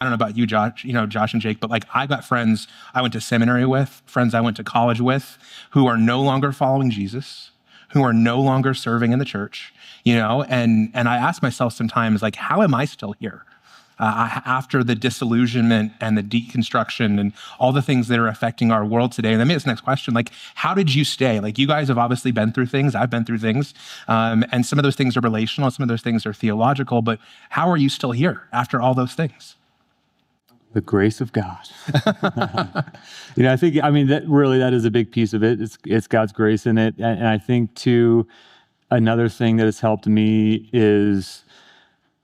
I don't know about you, Josh and Jake, but like I got friends I went to seminary with, friends I went to college with, who are no longer following Jesus, who are no longer serving in the church, and I ask myself sometimes, like, how am I still here? After the disillusionment and the deconstruction and all the things that are affecting our world today. And then this next question, like, how did you stay? Like, you guys have obviously been through things. I've been through things. And some of those things are relational. Some of those things are theological. But how are you still here after all those things? The grace of God. I think, that is a big piece of it. It's God's grace in it. And I think, too, another thing that has helped me is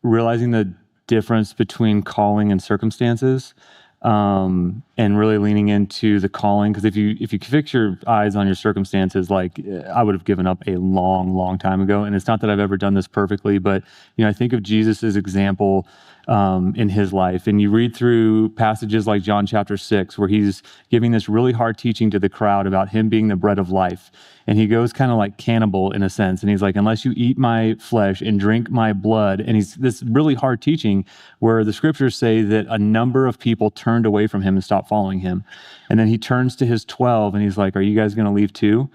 realizing the difference between calling and circumstances, and really leaning into the calling. Because if you fix your eyes on your circumstances, like I would have given up a long, long time ago. And it's not that I've ever done this perfectly, but I think of Jesus's example in his life. And you read through passages like John chapter 6, where he's giving this really hard teaching to the crowd about him being the bread of life. And he goes kind of like cannibal in a sense. And he's like, unless you eat my flesh and drink my blood. And he's this really hard teaching where the scriptures say that a number of people turned away from him and stopped following him. And then he turns to his 12 and he's like, are you guys going to leave too?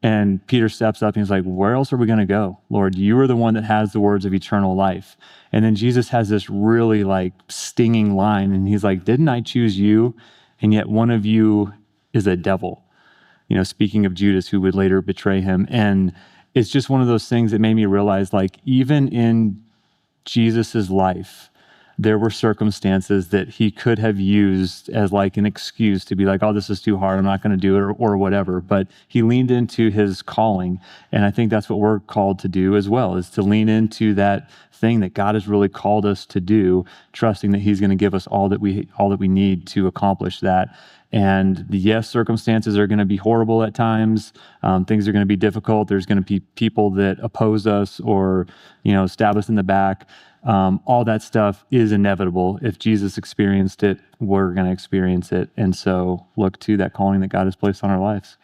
And Peter steps up and he's like, where else are we going to go? Lord, you are the one that has the words of eternal life. And then Jesus has this really like stinging line. And he's like, didn't I choose you? And yet one of you is a devil. Speaking of Judas, who would later betray him. And it's just one of those things that made me realize, like, even in Jesus's life, there were circumstances that he could have used as like an excuse to be like, oh, this is too hard, I'm not going to do it, or whatever. But he leaned into his calling. And I think that's what we're called to do as well, is to lean into that thing that God has really called us to do, trusting that he's going to give us all that we need to accomplish that. And yes, circumstances are going to be horrible at times. Things are going to be difficult. There's going to be people that oppose us or, stab us in the back. All that stuff is inevitable. If Jesus experienced it, we're going to experience it. And so look to that calling that God has placed on our lives.